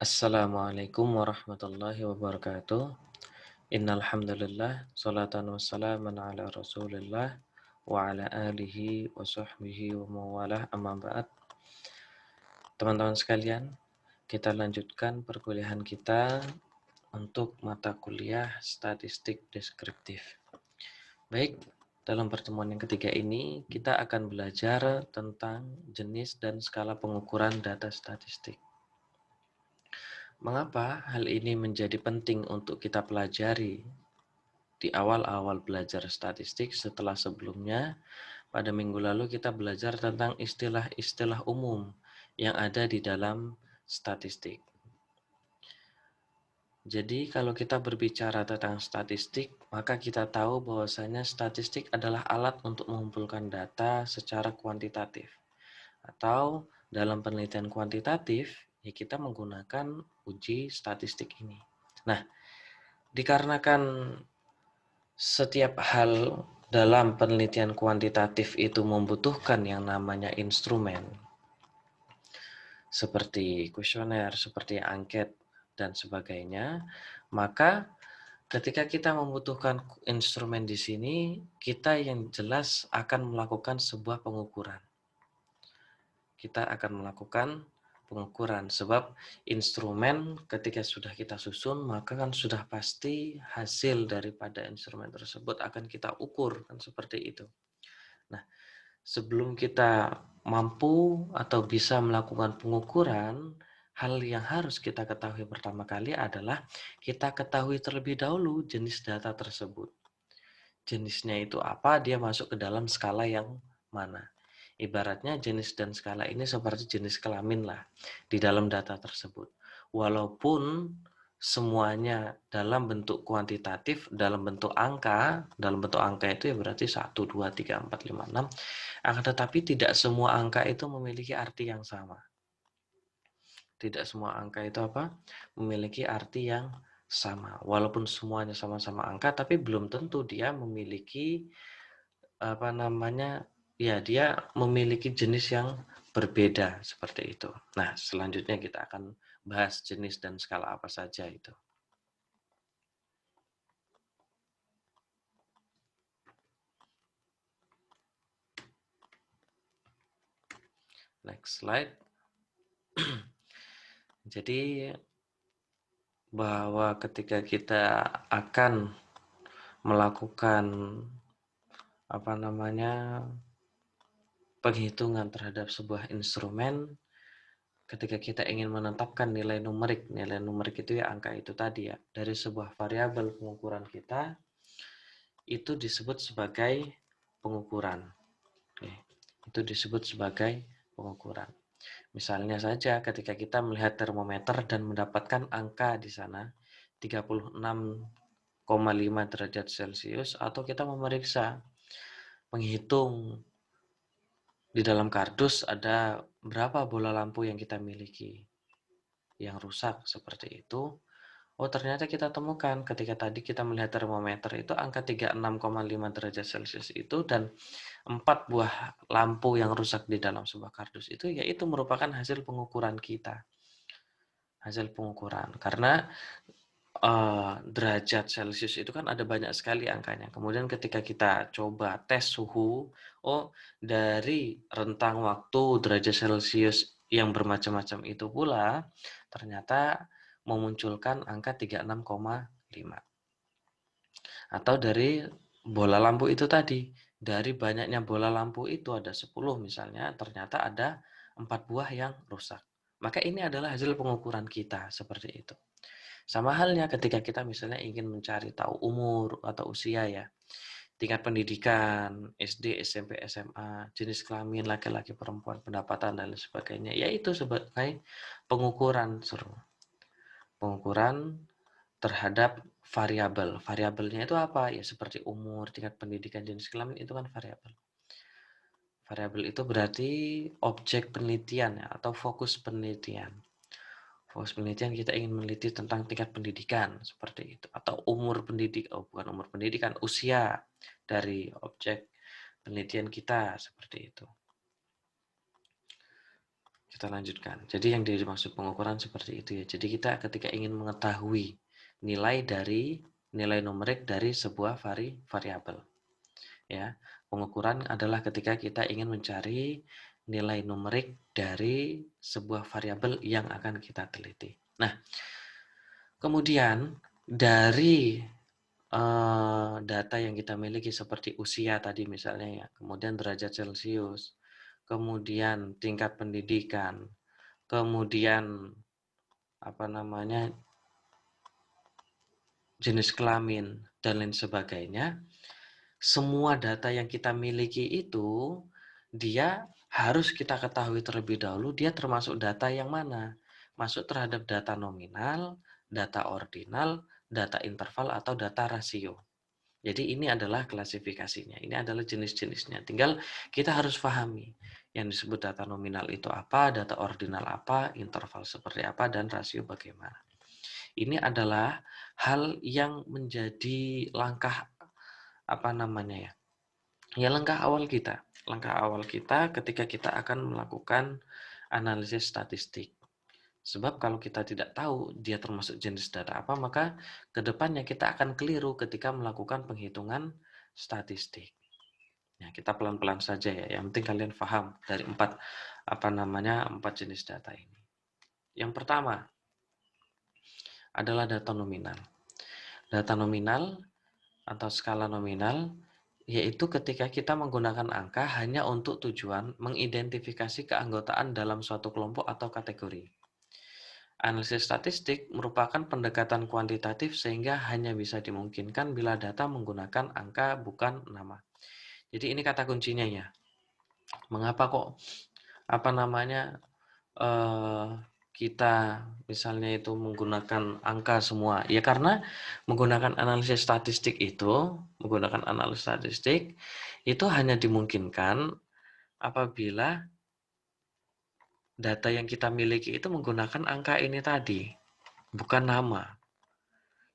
Assalamualaikum warahmatullahi wabarakatuh. Innal hamdalillah, salatan wassalaman ala Rasulillah wa ala alihi wa sahbihi wa mawalah, amma ba'd. Teman-teman sekalian, kita lanjutkan perkuliahan kita untuk mata kuliah statistik deskriptif. Baik, dalam pertemuan yang ketiga ini kita akan belajar tentang jenis dan skala pengukuran data statistik. Mengapa hal ini menjadi penting untuk kita pelajari di awal-awal belajar statistik setelah sebelumnya pada minggu lalu kita belajar tentang istilah-istilah umum yang ada di dalam statistik. Jadi kalau kita berbicara tentang statistik, maka kita tahu bahwasanya statistik adalah alat untuk mengumpulkan data secara kuantitatif. Atau dalam penelitian kuantitatif, ya kita menggunakan uji statistik ini. Nah, dikarenakan setiap hal dalam penelitian kuantitatif itu membutuhkan yang namanya instrumen, seperti kuesioner, seperti angket, dan sebagainya, maka ketika kita membutuhkan instrumen di sini, kita yang jelas akan melakukan sebuah pengukuran. Kita akan melakukan pengukuran sebab instrumen ketika sudah kita susun maka kan sudah pasti hasil daripada instrumen tersebut akan kita ukur kan seperti itu. Nah, sebelum kita mampu atau bisa melakukan pengukuran, hal yang harus kita ketahui pertama kali adalah kita ketahui terlebih dahulu jenis data tersebut. Jenisnya itu apa, dia masuk ke dalam skala yang mana. Ibaratnya jenis dan skala ini seperti jenis kelamin lah di dalam data tersebut. Walaupun semuanya dalam bentuk kuantitatif, dalam bentuk angka itu ya berarti 1, 2, 3, 4, 5, 6. Akan tetapi tidak semua angka itu memiliki arti yang sama. Tidak semua angka itu memiliki arti yang sama. Walaupun semuanya sama-sama angka, tapi belum tentu dia memiliki dia memiliki jenis yang berbeda seperti itu. Nah, selanjutnya kita akan bahas jenis dan skala apa saja itu. Next slide. Jadi bahwa ketika kita akan melakukan penghitungan terhadap sebuah instrumen, ketika kita ingin menetapkan nilai numerik itu ya angka itu tadi ya, dari sebuah variabel pengukuran kita, itu disebut sebagai pengukuran. Oke, itu disebut sebagai pengukuran. Misalnya saja ketika kita melihat termometer dan mendapatkan angka di sana 36,5 derajat Celcius, atau kita memeriksa menghitung di dalam kardus ada berapa bola lampu yang kita miliki yang rusak seperti itu. Oh, ternyata kita temukan ketika tadi kita melihat termometer itu angka 36,5 derajat Celcius itu dan 4 buah lampu yang rusak di dalam sebuah kardus itu, yaitu merupakan hasil pengukuran kita. Hasil pengukuran. Karena derajat Celcius itu kan ada banyak sekali angkanya. Kemudian ketika kita coba tes suhu, dari rentang waktu derajat Celcius yang bermacam-macam itu pula ternyata memunculkan angka 36,5. Atau dari bola lampu itu tadi, dari banyaknya bola lampu itu ada 10 misalnya, ternyata ada 4 buah yang rusak. Maka ini adalah hasil pengukuran kita seperti itu. Sama halnya ketika kita misalnya ingin mencari tahu umur atau usia ya, tingkat pendidikan, SD, SMP, SMA, jenis kelamin, laki-laki, perempuan, pendapatan, dan lain sebagainya, yaitu sebagai pengukuran terhadap variabel. Variabelnya itu apa? Ya seperti umur, tingkat pendidikan, jenis kelamin, itu kan variabel. Variabel itu berarti objek penelitian ya, atau fokus penelitian. Fokus penelitian kita ingin meneliti tentang tingkat pendidikan seperti itu, atau usia dari objek penelitian kita seperti itu. Kita lanjutkan. Jadi yang dimaksud pengukuran seperti itu ya. Jadi kita ketika ingin mengetahui nilai numerik dari sebuah variabel, ya. Pengukuran adalah ketika kita ingin mencari nilai numerik dari sebuah variabel yang akan kita teliti. Nah, kemudian dari data yang kita miliki seperti usia tadi misalnya ya, kemudian derajat Celcius, kemudian tingkat pendidikan, kemudian apa namanya jenis kelamin dan lain sebagainya. Semua data yang kita miliki itu dia harus kita ketahui terlebih dahulu dia termasuk data yang mana. Masuk terhadap data nominal, data ordinal, data interval atau data rasio. Jadi ini adalah klasifikasinya, ini adalah jenis-jenisnya. Tinggal kita harus pahami yang disebut data nominal itu apa, data ordinal apa, interval seperti apa, dan rasio bagaimana. Ini adalah hal yang menjadi langkah apa namanya ya? Ya langkah awal kita. Langkah awal kita ketika kita akan melakukan analisis statistik. Sebab kalau kita tidak tahu dia termasuk jenis data apa, maka kedepannya kita akan keliru ketika melakukan penghitungan statistik. Ya, kita pelan-pelan saja ya. Yang penting kalian paham dari empat jenis data ini. Yang pertama adalah data nominal. Data nominal atau skala nominal yaitu ketika kita menggunakan angka hanya untuk tujuan mengidentifikasi keanggotaan dalam suatu kelompok atau kategori. Analisis statistik merupakan pendekatan kuantitatif sehingga hanya bisa dimungkinkan bila data menggunakan angka bukan nama. Jadi ini kata kuncinya ya. Mengapa kok apa namanya eh, kita misalnya itu menggunakan angka semua? Ya karena menggunakan analisis statistik itu hanya dimungkinkan apabila data yang kita miliki itu menggunakan angka ini tadi, bukan nama.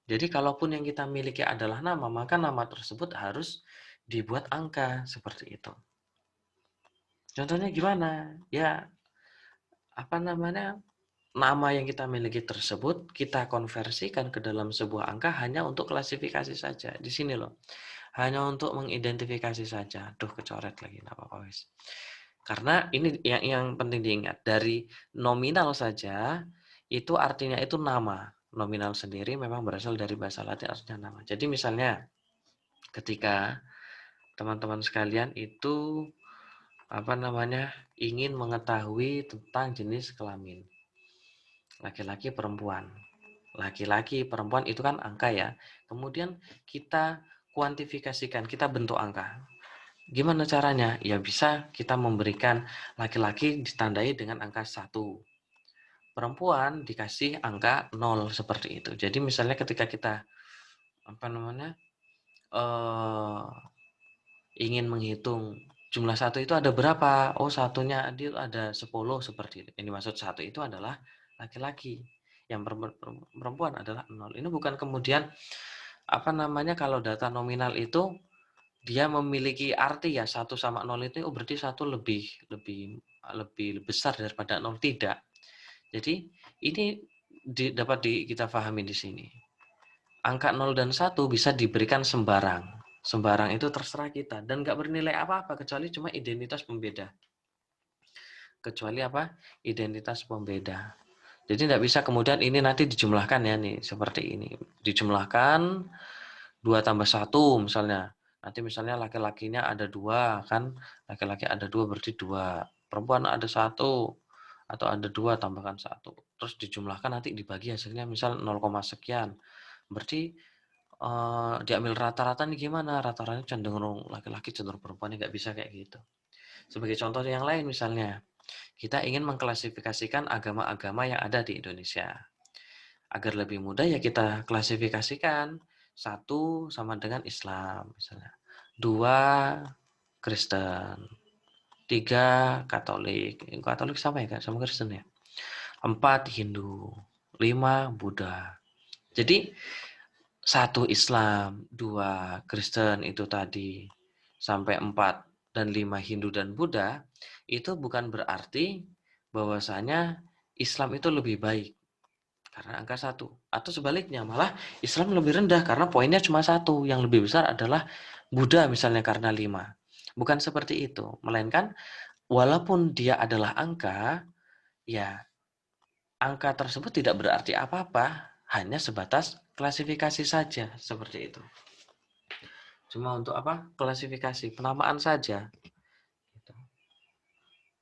Jadi kalaupun yang kita miliki adalah nama, maka nama tersebut harus dibuat angka seperti itu. Contohnya gimana? Ya, apa namanya? Nama yang kita miliki tersebut kita konversikan ke dalam sebuah angka hanya untuk klasifikasi saja. Di sini loh. Hanya untuk mengidentifikasi saja. Duh, kecoret lagi, enggak apa-apa, wis. Karena ini yang penting diingat, dari nominal saja itu artinya itu nama. Nominal sendiri memang berasal dari bahasa Latin artinya nama. Jadi misalnya ketika teman-teman sekalian itu apa namanya ingin mengetahui tentang jenis kelamin laki-laki perempuan. Laki-laki perempuan itu kan angka ya. Kemudian kita kuantifikasikan, kita bentuk angka. Gimana caranya? Ya bisa kita memberikan laki-laki ditandai dengan angka 1. Perempuan dikasih angka 0 seperti itu. Jadi misalnya ketika kita apa namanya? eh ingin menghitung jumlah satu itu ada berapa? Oh, satunya itu ada 10 seperti itu. Yang dimaksud satu itu adalah laki-laki. Yang perempuan adalah 0. Ini bukan kemudian apa namanya kalau data nominal itu dia memiliki arti ya satu sama 0 itu oh berarti satu lebih lebih lebih besar daripada 0 tidak. Jadi ini dapat kita pahami di sini. Angka 0 dan 1 bisa diberikan sembarang. Sembarang itu terserah kita dan nggak bernilai apa-apa kecuali cuma identitas pembeda. Kecuali apa? Identitas pembeda. Jadi tidak bisa kemudian ini nanti dijumlahkan ya nih seperti ini. Dijumlahkan 2 tambah 1 misalnya. Nanti misalnya laki-lakinya ada 2 kan. Laki-laki ada 2 berarti 2. Perempuan ada 1 atau ada 2 tambahkan 1. Terus dijumlahkan nanti dibagi hasilnya misal 0, sekian. Berarti diambil rata-rata nih gimana? Rata-ratanya cenderung laki-laki cenderung perempuan nggak bisa kayak gitu. Sebagai contoh yang lain misalnya, kita ingin mengklasifikasikan agama-agama yang ada di Indonesia. Agar lebih mudah ya kita klasifikasikan. 1 sama dengan Islam misalnya. 2 Kristen. 3 Katolik. Katolik sama ya sama Kristen ya. 4 Hindu. 5 Buddha. Jadi 1 Islam, 2 Kristen itu tadi, sampai 4 dan 5 Hindu dan Buddha, itu bukan berarti bahwasanya Islam itu lebih baik karena angka 1. Atau sebaliknya, malah Islam lebih rendah karena poinnya cuma 1. Yang lebih besar adalah Buddha misalnya karena 5. Bukan seperti itu. Melainkan walaupun dia adalah angka, ya angka tersebut tidak berarti apa-apa. Hanya sebatas klasifikasi saja. Seperti itu. Cuma untuk apa? Klasifikasi, penamaan saja.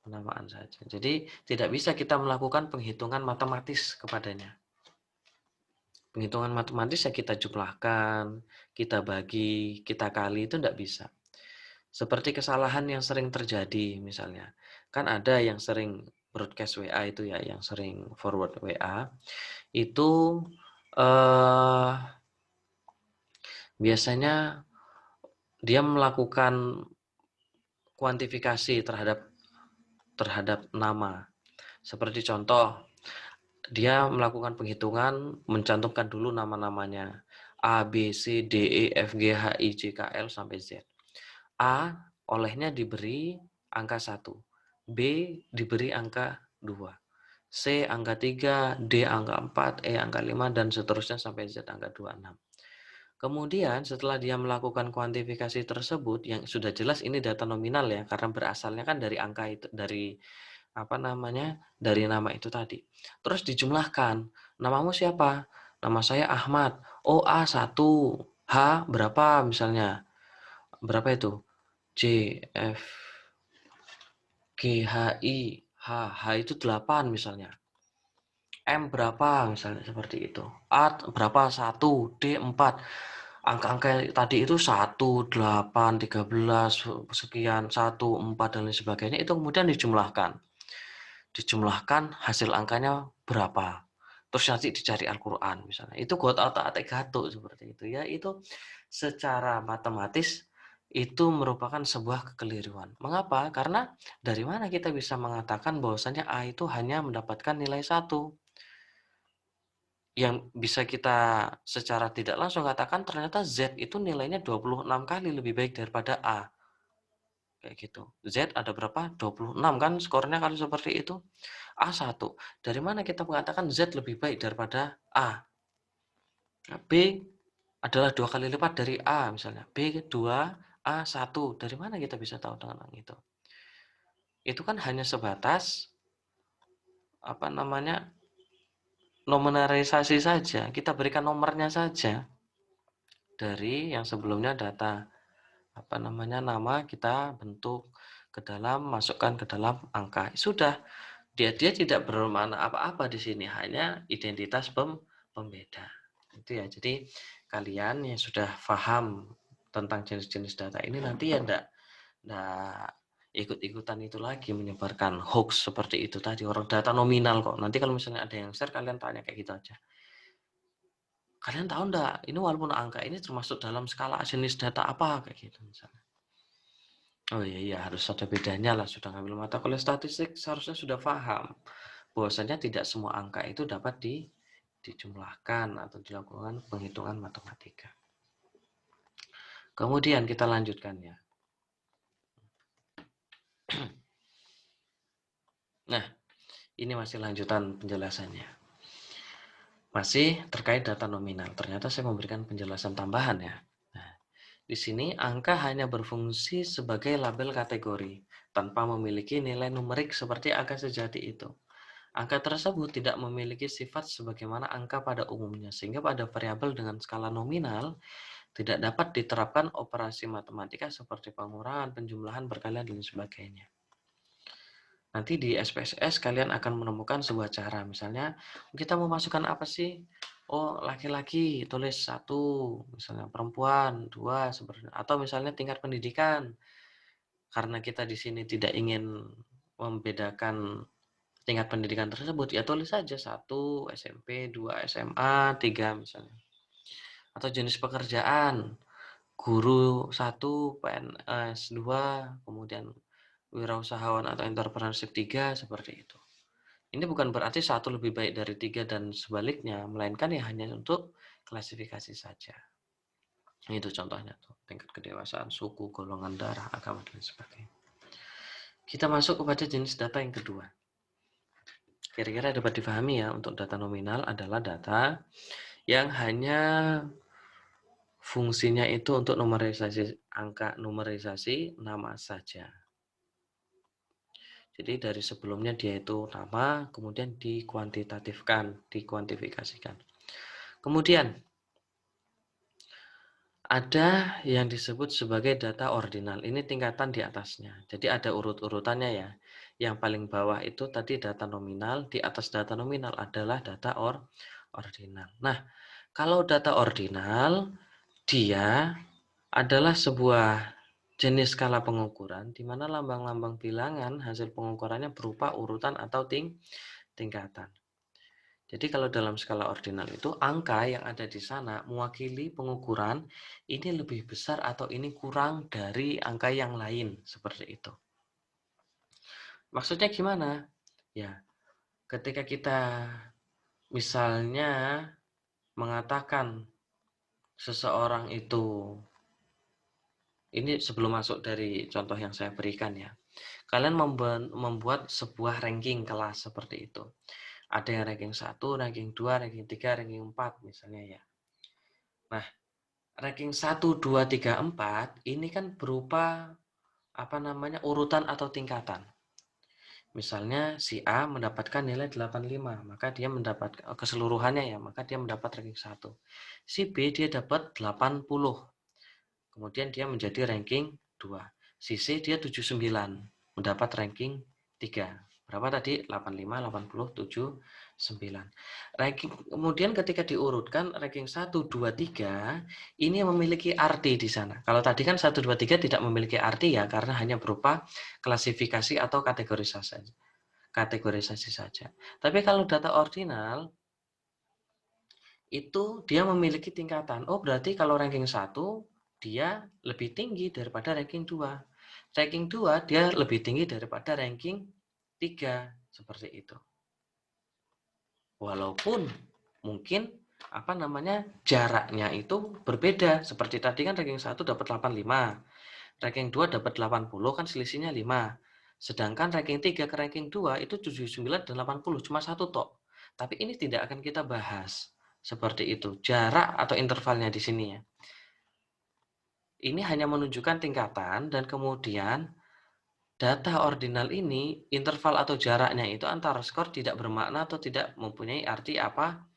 Penamaan saja. Jadi tidak bisa kita melakukan penghitungan matematis kepadanya. Penghitungan matematis ya kita jumlahkan, kita bagi, kita kali, itu tidak bisa. Seperti kesalahan yang sering terjadi misalnya. Kan ada yang sering broadcast WA itu ya, yang sering forward WA. Itu biasanya dia melakukan kuantifikasi terhadap nama. Seperti contoh, dia melakukan penghitungan, mencantumkan dulu nama-namanya. A, B, C, D, E, F, G, H, I, J, K, L, sampai Z. A, olehnya diberi angka 1. B, diberi angka 2. C, angka 3. D, angka 4. E, angka 5. Dan seterusnya sampai Z, angka 26. Kemudian setelah dia melakukan kuantifikasi tersebut, yang sudah jelas ini data nominal ya, karena berasalnya kan dari angka itu, dari dari nama itu tadi. Terus dijumlahkan. Namamu siapa? Nama saya Ahmad. Oh, A1. H berapa misalnya? Berapa itu? J, F, G, H, I, H itu 8 misalnya. M berapa misalnya seperti itu. A berapa? 1, D 4. Angka-angka tadi itu 1, 8, 13, sekian, 1, 4, dan lain sebagainya. Itu kemudian dijumlahkan hasil angkanya berapa, terus nanti dicari Al-Quran misalnya, itu otak-atik gatuk seperti itu ya. Itu secara matematis itu merupakan sebuah kekeliruan. Mengapa? Karena dari mana kita bisa mengatakan bahwasanya A itu hanya mendapatkan nilai 1, yang bisa kita secara tidak langsung katakan ternyata Z itu nilainya 26 kali lebih baik daripada A. Kayak gitu. Z ada berapa? 26 kan skornya kalau seperti itu. A1. Dari mana kita mengatakan Z lebih baik daripada A? B adalah 2 kali lipat dari A misalnya. B2, A1. Dari mana kita bisa tahu dengan itu? Itu kan hanya sebatas nominalisasi saja. Kita berikan nomornya saja dari yang sebelumnya data nama kita bentuk ke dalam, masukkan ke dalam angka. Sudah, dia tidak bermakna apa-apa di sini, hanya identitas pembeda. Itu ya. Jadi kalian yang sudah paham tentang jenis-jenis data ini nanti ya enggak ikut-ikutan itu lagi menyebarkan hoax seperti itu tadi, orang data nominal kok. Nanti kalau misalnya ada yang share, kalian tanya kayak gitu aja. Kalian tahu enggak, ini walaupun angka ini termasuk dalam skala jenis data apa kayak gitu misalnya. Oh iya, harus ada bedanya lah. Sudah ngambil mata kuliah statistik seharusnya sudah paham bahwasanya tidak semua angka itu dapat dijumlahkan atau dilakukan penghitungan matematika. Kemudian kita lanjutkan ya. Nah, ini masih lanjutan penjelasannya. Masih terkait data nominal. Ternyata saya memberikan penjelasan tambahan ya. Nah, di sini angka hanya berfungsi sebagai label kategori tanpa memiliki nilai numerik seperti angka sejati itu. Angka tersebut tidak memiliki sifat sebagaimana angka pada umumnya, sehingga pada variabel dengan skala nominal tidak dapat diterapkan operasi matematika seperti pengurangan, penjumlahan, perkalian, dan sebagainya. Nanti di SPSS kalian akan menemukan sebuah cara. Misalnya, kita mau masukkan apa sih? Oh, laki-laki, tulis 1, misalnya perempuan, 2, seperti atau misalnya tingkat pendidikan. Karena kita di sini tidak ingin membedakan tingkat pendidikan tersebut, ya tulis saja 1 SMP, 2 SMA, 3 misalnya. Atau jenis pekerjaan, guru 1, PNS 2, kemudian wirausahawan atau entrepreneurship 3, seperti itu. Ini bukan berarti 1 lebih baik dari 3 dan sebaliknya, melainkan ya hanya untuk klasifikasi saja. Itu contohnya tuh, tingkat kedewasaan, suku, golongan darah, agama, dan sebagainya. Kita masuk kepada jenis data yang kedua. Kira-kira dapat difahami ya, untuk data nominal adalah data yang hanya fungsinya itu untuk numerisasi angka, numerisasi nama saja. Jadi dari sebelumnya dia itu nama, kemudian dikuantitatifkan, dikuantifikasikan. Kemudian ada yang disebut sebagai data ordinal. Ini tingkatan di atasnya. Jadi ada urut-urutannya ya. Yang paling bawah itu tadi data nominal, di atas data nominal adalah data ordinal. Nah, kalau data ordinal, dia adalah sebuah jenis skala pengukuran di mana lambang-lambang bilangan hasil pengukurannya berupa urutan atau tingkatan. Jadi kalau dalam skala ordinal itu angka yang ada di sana mewakili pengukuran ini lebih besar atau ini kurang dari angka yang lain, seperti itu. Maksudnya gimana? Ya, ketika kita misalnya mengatakan seseorang itu, ini sebelum masuk dari contoh yang saya berikan ya, kalian membuat sebuah ranking kelas seperti itu. Ada yang ranking 1, ranking 2, ranking 3, ranking 4 misalnya ya. Nah, ranking 1, 2, 3, 4 ini kan berupa urutan atau tingkatan. Misalnya si A mendapatkan nilai 85, maka dia mendapat keseluruhannya ya, maka dia mendapat ranking 1. Si B dia dapat 80. Kemudian dia menjadi ranking 2. Si C dia 79, mendapat ranking 3. Berapa tadi? 85, 80, 79. Ranking, kemudian ketika diurutkan ranking 1, 2, 3 ini memiliki arti di sana. Kalau tadi kan 1, 2, 3 tidak memiliki arti ya, karena hanya berupa klasifikasi atau kategorisasi saja. Tapi kalau data ordinal itu dia memiliki tingkatan. Oh, berarti kalau ranking 1 dia lebih tinggi daripada ranking 2. Ranking 2 dia lebih tinggi daripada ranking 3, seperti itu. Walaupun mungkin jaraknya itu berbeda. Seperti tadi kan ranking 1 dapat 85, ranking 2 dapat 80, kan selisihnya 5. Sedangkan ranking 3 ke ranking 2 itu 79 dan 80, cuma satu tok. Tapi ini tidak akan kita bahas. Seperti itu. Jarak atau intervalnya di sini ya. Ini hanya menunjukkan tingkatan dan kemudian data ordinal ini interval atau jaraknya itu antara skor tidak bermakna atau tidak mempunyai arti apa-apa.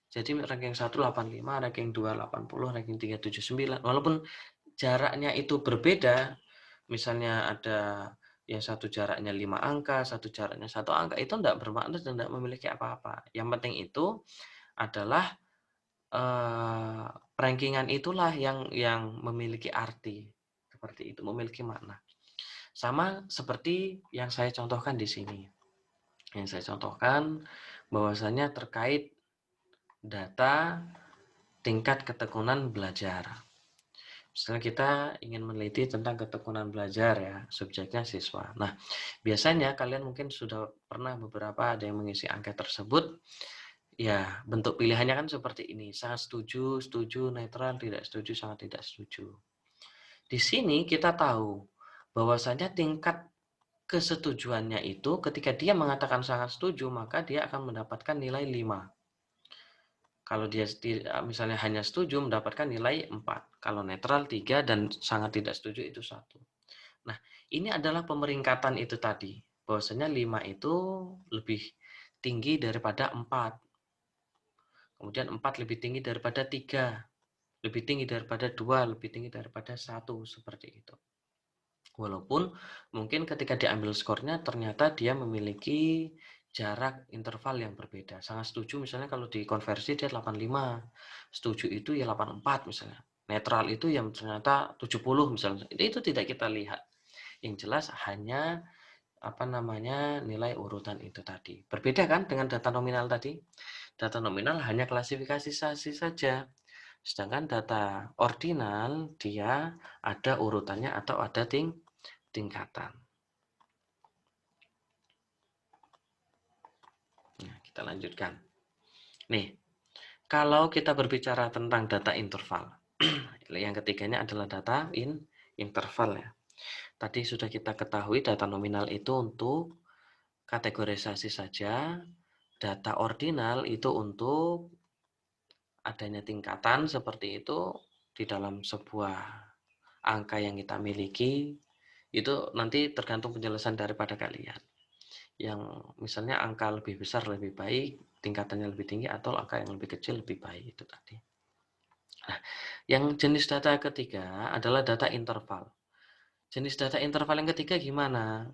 Jadi ranking 1 85, ranking 2 80, ranking 3 79. Walaupun jaraknya itu berbeda, misalnya ada yang satu jaraknya 5 angka, satu jaraknya 1 angka, itu tidak bermakna dan tidak memiliki apa-apa. Yang penting itu adalah rankingan itulah yang memiliki arti, seperti itu, memiliki makna. Sama seperti yang saya contohkan di sini. Yang saya contohkan bahwasanya terkait data tingkat ketekunan belajar. Misalnya kita ingin meneliti tentang ketekunan belajar ya, subjeknya siswa. Nah, biasanya kalian mungkin sudah pernah beberapa ada yang mengisi angket tersebut. Ya, bentuk pilihannya kan seperti ini. Sangat setuju, setuju, netral, tidak setuju, sangat tidak setuju. Di sini kita tahu bahwasanya tingkat kesetujuannya itu ketika dia mengatakan sangat setuju, maka dia akan mendapatkan nilai 5. Kalau dia misalnya hanya setuju mendapatkan nilai 4. Kalau netral 3 dan sangat tidak setuju itu 1. Nah, ini adalah pemeringkatan itu tadi. Bahwasanya 5 itu lebih tinggi daripada 4. Kemudian 4 lebih tinggi daripada 3. Lebih tinggi daripada 2, lebih tinggi daripada 1, seperti itu. Walaupun mungkin ketika diambil skornya ternyata dia memiliki jarak interval yang berbeda. Sangat setuju misalnya kalau dikonversi dia 85. Setuju itu ya 84 misalnya. Netral itu yang ternyata 70 misalnya. Itu tidak kita lihat. Yang jelas hanya nilai urutan itu tadi. Berbeda kan dengan data nominal tadi? Data nominal hanya klasifikasi saja. Sedangkan data ordinal dia ada urutannya atau ada tingkatan. Nah, kita lanjutkan. Nih, kalau kita berbicara tentang data interval, yang ketiganya adalah data interval ya. Tadi sudah kita ketahui data nominal itu untuk kategorisasi saja. Data ordinal itu untuk adanya tingkatan seperti itu di dalam sebuah angka yang kita miliki, itu nanti tergantung penjelasan daripada kalian. Yang misalnya angka lebih besar lebih baik, tingkatannya lebih tinggi, atau angka yang lebih kecil lebih baik, itu tadi. Nah, yang jenis data ketiga adalah data interval. Jenis data interval yang ketiga gimana?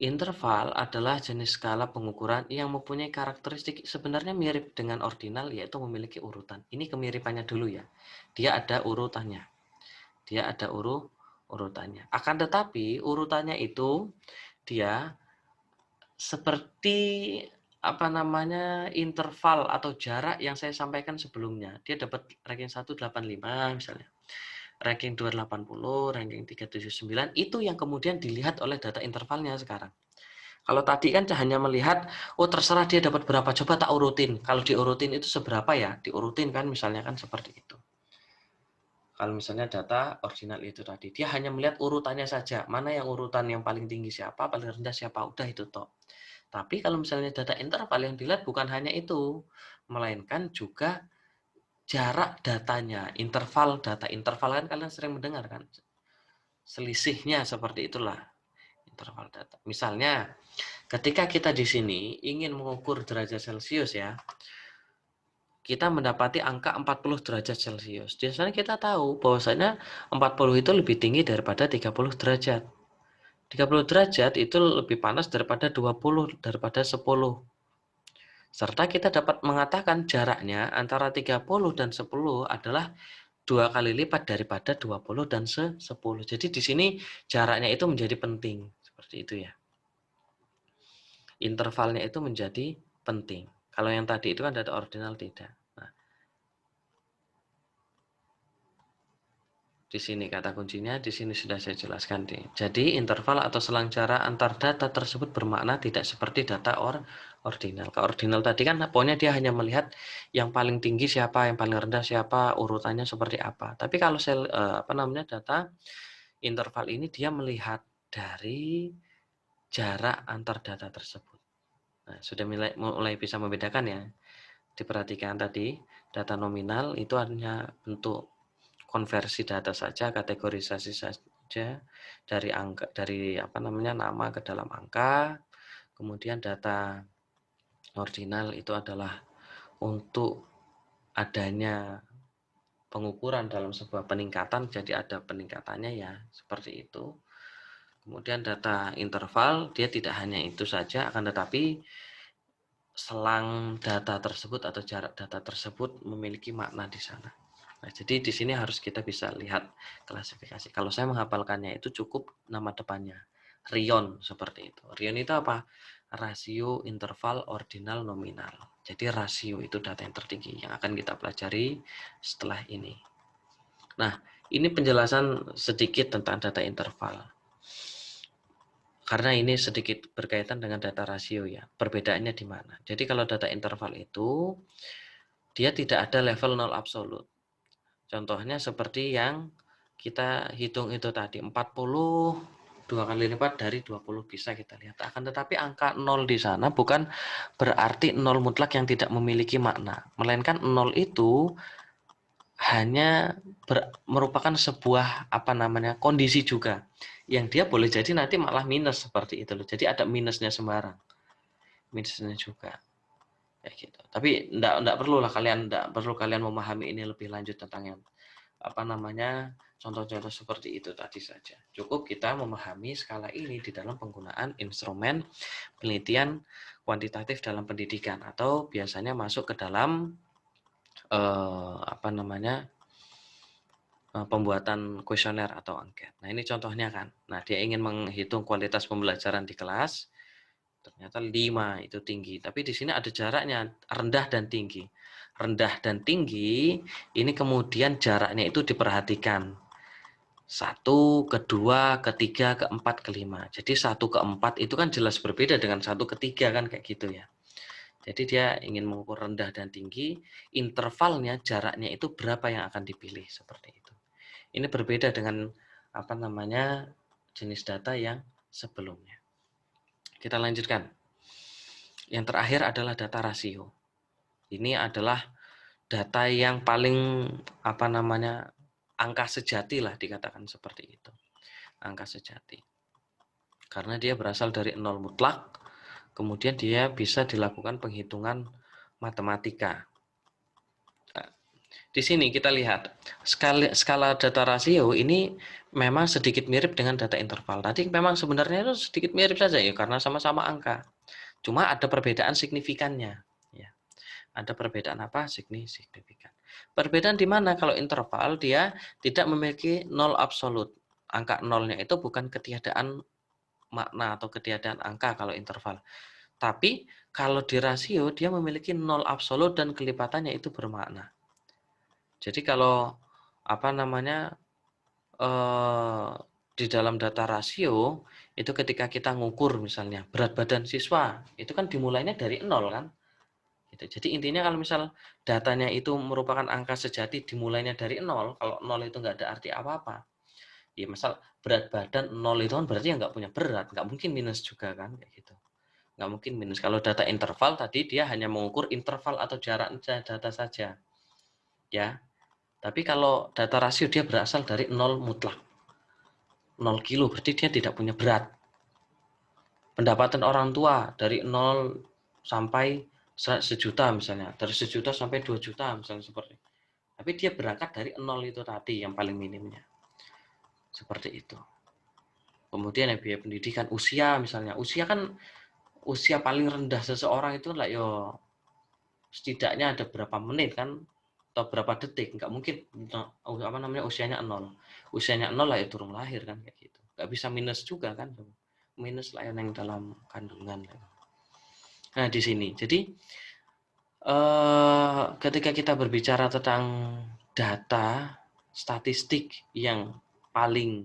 Interval adalah jenis skala pengukuran yang mempunyai karakteristik sebenarnya mirip dengan ordinal, yaitu memiliki urutan. Ini kemiripannya dulu ya. Dia ada urutannya. Dia ada urutannya. Akan tetapi urutannya itu dia seperti interval atau jarak yang saya sampaikan sebelumnya. Dia dapat ranking 185 misalnya. Ranking 280, ranking 379 itu yang kemudian dilihat oleh data intervalnya sekarang. Kalau tadi kan hanya melihat, oh terserah dia dapat berapa, coba tak urutin. Kalau diurutin itu seberapa ya? Diurutin kan misalnya kan seperti itu. Kalau misalnya data original itu tadi, dia hanya melihat urutannya saja. Mana yang urutan yang paling tinggi siapa, paling rendah siapa, udah itu toh. Tapi kalau misalnya data interval yang dilihat bukan hanya itu, melainkan juga jarak datanya, interval data. Interval kan kalian sering mendengar kan? Selisihnya seperti itulah interval data. Misalnya, ketika kita di sini ingin mengukur derajat Celcius ya, kita mendapati angka 40 derajat Celcius. Biasanya kita tahu bahwasanya 40 itu lebih tinggi daripada 30 derajat. 30 derajat itu lebih panas daripada 20, daripada 10. Serta kita dapat mengatakan jaraknya antara 30 dan 10 adalah 2 kali lipat daripada 20 dan 10. Jadi di sini jaraknya itu menjadi penting. Seperti itu ya. Intervalnya itu menjadi penting. Kalau yang tadi itu kan data ordinal tidak. Nah, di sini kata kuncinya, di sini sudah saya jelaskan. Jadi interval atau selang jarak antar data tersebut bermakna tidak seperti data ordinal. Kalau ordinal tadi kan pokoknya dia hanya melihat yang paling tinggi siapa, yang paling rendah siapa, urutannya seperti apa. Tapi kalau data interval ini dia melihat dari jarak antar data tersebut. Nah, sudah mulai bisa membedakan ya. Diperhatikan tadi, data nominal itu hanya bentuk konversi data saja, kategorisasi saja dari angka, nama ke dalam angka. Kemudian data ordinal itu adalah untuk adanya pengukuran dalam sebuah peningkatan, jadi ada peningkatannya ya, seperti itu. Kemudian data interval, dia tidak hanya itu saja, akan tetapi selang data tersebut atau jarak data tersebut memiliki makna di sana. Nah, jadi di sini harus kita bisa lihat klasifikasi. Kalau saya menghafalkannya itu cukup nama depannya. Rion seperti itu. Rion itu apa? Rasio interval ordinal nominal. Jadi rasio itu data yang tertinggi yang akan kita pelajari setelah ini. Nah, ini penjelasan sedikit tentang data interval. Karena ini sedikit berkaitan dengan data rasio ya. Perbedaannya di mana? Jadi kalau data interval itu dia tidak ada level 0 absolut. Contohnya seperti yang kita hitung itu tadi, 40 2 kali lipat dari 20 bisa kita lihat. Akan tetapi angka 0 di sana bukan berarti 0 mutlak yang tidak memiliki makna. Melainkan 0 itu hanya merupakan sebuah kondisi juga. Yang dia boleh jadi nanti malah minus seperti itu loh. Jadi ada minusnya sembarang. Minusnya juga. Kayak gitu. Tapi enggak perlu kalian memahami ini lebih lanjut tentang yang contoh-contoh seperti itu tadi saja. Cukup kita memahami skala ini di dalam penggunaan instrumen penelitian kuantitatif dalam pendidikan atau biasanya masuk ke dalam pembuatan kuesioner atau angket. Nah, ini contohnya kan. Nah, dia ingin menghitung kualitas pembelajaran di kelas, ternyata 5 itu tinggi. Tapi di sini ada jaraknya, rendah dan tinggi. Rendah dan tinggi, ini kemudian jaraknya itu diperhatikan. 1, kedua, ketiga, keempat, kelima. Jadi 1 ke 4 itu kan jelas berbeda dengan 1 ke 3 kan kayak gitu ya. Jadi dia ingin mengukur rendah dan tinggi, intervalnya, jaraknya itu berapa yang akan dipilih seperti itu. Ini berbeda dengan jenis data yang sebelumnya. Kita lanjutkan. Yang terakhir adalah data rasio. Ini adalah data yang paling angka sejati lah dikatakan seperti itu. Angka sejati. Karena dia berasal dari nol mutlak, kemudian dia bisa dilakukan penghitungan matematika. Di sini kita lihat skala data rasio ini memang sedikit mirip dengan data interval. Tadi memang sebenarnya itu sedikit mirip saja ya karena sama-sama angka. Cuma ada perbedaan signifikannya. Ya. Ada perbedaan apa? Signifikan. Perbedaan di mana? Kalau interval dia tidak memiliki nol absolut. Angka nolnya itu bukan ketiadaan makna atau ketiadaan angka kalau interval. Tapi kalau di rasio dia memiliki nol absolut dan kelipatannya itu bermakna. Jadi kalau di dalam data rasio itu ketika kita ngukur misalnya berat badan siswa itu kan dimulainya dari nol kan. Gitu. Jadi intinya kalau misal datanya itu merupakan angka sejati dimulainya dari nol, kalau nol itu nggak ada arti apa-apa. Ya misal berat badan nol itu kan berarti ya nggak punya berat, nggak mungkin minus juga kan kayak gitu. Nggak mungkin minus. Kalau data interval tadi dia hanya mengukur interval atau jarak data saja. Ya. Tapi kalau data rasio dia berasal dari nol mutlak. 0 kilo berarti dia tidak punya berat. Pendapatan orang tua dari 0 sampai 1 juta misalnya. Dari 1 juta sampai 2 juta misalnya seperti itu. Tapi dia berangkat dari 0 itu tadi yang paling minimnya. Seperti itu. Kemudian biaya pendidikan, usia misalnya. Usia kan usia paling rendah seseorang itu lah yo setidaknya ada berapa menit kan atau berapa detik, nggak mungkin usianya 0. Usianya 0 lah ya turun lahir kan kayak gitu. Nggak bisa minus juga kan. Minus lah yang dalam kandungan. Nah, di sini. Jadi ketika kita berbicara tentang data statistik yang paling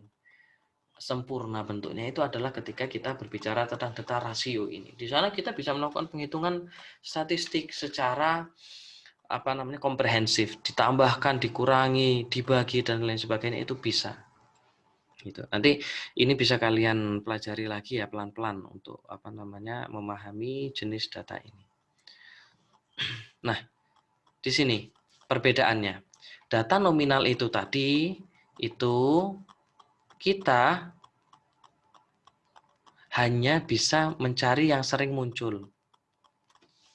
sempurna bentuknya itu adalah ketika kita berbicara tentang data rasio ini. Di sana kita bisa melakukan penghitungan statistik secara komprehensif, ditambahkan, dikurangi, dibagi dan lain sebagainya itu bisa. Gitu. Nanti ini bisa kalian pelajari lagi ya pelan-pelan untuk memahami jenis data ini. Nah, di sini perbedaannya. Data nominal itu tadi itu kita hanya bisa mencari yang sering muncul.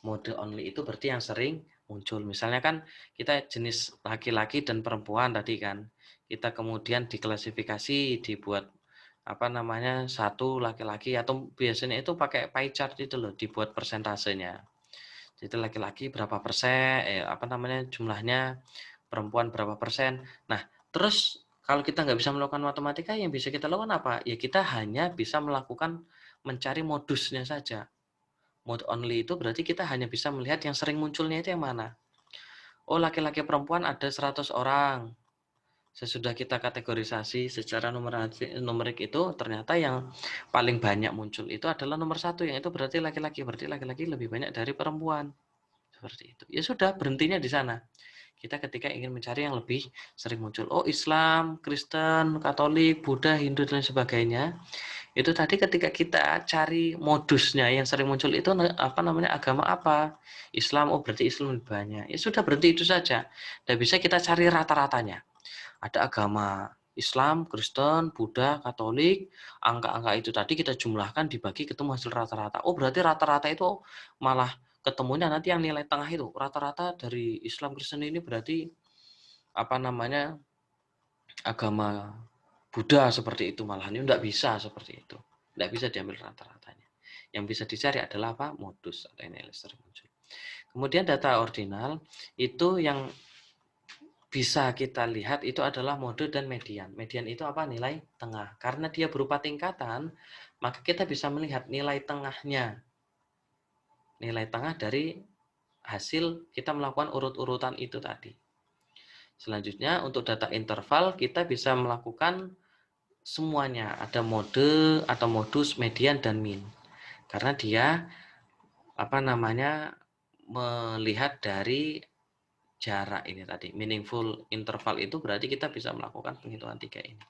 Mode only itu berarti yang sering muncul. Misalnya kan kita jenis laki-laki dan perempuan tadi kan. Kita kemudian diklasifikasi, dibuat satu laki-laki atau biasanya itu pakai pie chart itu loh, dibuat persentasenya. Jadi laki-laki berapa persen, jumlahnya, perempuan berapa persen. Nah, terus kalau kita nggak bisa melakukan matematika, yang bisa kita lakukan apa? Ya kita hanya bisa melakukan mencari modusnya saja. Mode only itu berarti kita hanya bisa melihat yang sering munculnya itu yang mana. Oh, laki-laki perempuan ada 100 orang. Sesudah kita kategorisasi secara numerik itu, ternyata yang paling banyak muncul itu adalah nomor 1, yang itu berarti laki-laki. Berarti laki-laki lebih banyak dari perempuan. Seperti itu. Ya sudah, berhentinya di sana. Kita ketika ingin mencari yang lebih sering muncul. Oh, Islam, Kristen, Katolik, Buddha, Hindu, dan sebagainya. Itu tadi ketika kita cari modusnya yang sering muncul itu agama apa? Islam, oh berarti Islam lebih banyak. Ya sudah, berhenti itu saja. Dan bisa kita cari rata-ratanya. Ada agama Islam, Kristen, Buddha, Katolik, angka-angka itu tadi kita jumlahkan dibagi ketemu hasil rata-rata. Oh berarti rata-rata itu malah ketemunya nanti yang nilai tengah itu rata-rata dari Islam Kristen ini berarti agama Buddha seperti itu, malahan itu tidak bisa seperti itu, tidak bisa diambil rata-ratanya. Yang bisa dicari adalah apa? Modus atau nilai sering muncul. Kemudian data ordinal itu yang bisa kita lihat itu adalah mode dan median. Median itu apa? Nilai tengah. Karena dia berupa tingkatan, maka kita bisa melihat nilai tengahnya. Nilai tengah dari hasil kita melakukan urut-urutan itu tadi. Selanjutnya untuk data interval kita bisa melakukan semuanya. Ada mode atau modus, median, dan min. Karena dia melihat dari jarak ini tadi. Meaningful interval itu berarti kita bisa melakukan penghitungan 3 ini.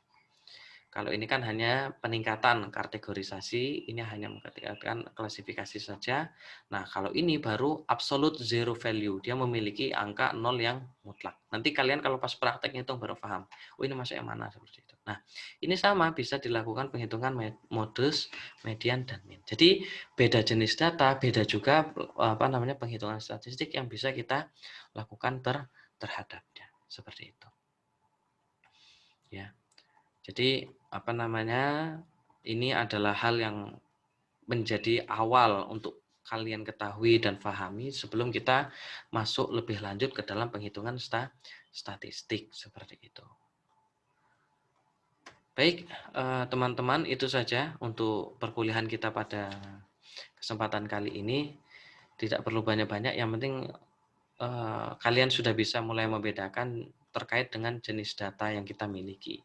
Kalau ini kan hanya peningkatan kategorisasi, ini hanya meningkatkan klasifikasi saja. Nah, kalau ini baru absolute zero value, dia memiliki angka 0 yang mutlak. Nanti kalian kalau pas praktek hitung baru paham, oh ini masuk yang mana, seperti itu. Nah, ini sama bisa dilakukan penghitungan modus, median, dan mean. Jadi beda jenis data, beda juga penghitungan statistik yang bisa kita lakukan terhadapnya, seperti itu. Ya. Jadi ini adalah hal yang menjadi awal untuk kalian ketahui dan pahami sebelum kita masuk lebih lanjut ke dalam penghitungan statistik seperti itu. Baik, teman-teman, itu saja untuk perkuliahan kita pada kesempatan kali ini. Tidak perlu banyak-banyak, yang penting kalian sudah bisa mulai membedakan terkait dengan jenis data yang kita miliki.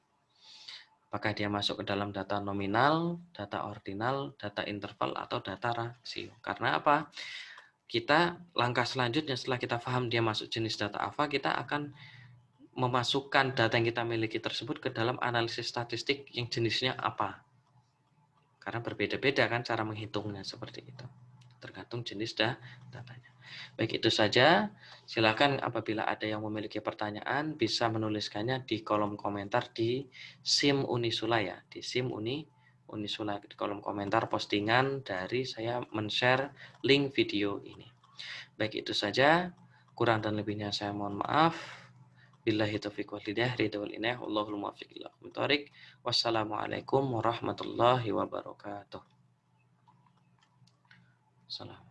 Apakah dia masuk ke dalam data nominal, data ordinal, data interval, atau data rasio. Karena apa? Kita langkah selanjutnya setelah kita paham dia masuk jenis data apa, kita akan memasukkan data yang kita miliki tersebut ke dalam analisis statistik yang jenisnya apa. Karena berbeda-beda kan cara menghitungnya seperti itu. Tergantung jenis datanya. Baik, itu saja. Silakan apabila ada yang memiliki pertanyaan bisa menuliskannya di kolom komentar di SIM Unisula ya, di SIM Unisula di kolom komentar postingan dari saya men-share link video ini. Baik, itu saja. Kurang dan lebihnya saya mohon maaf. Billahi taufiq wal hidayah, ridha wal inayah, wallahul muwaffiq ila aqwamit thoriq. Wassalamualaikum warahmatullahi wabarakatuh. Salam.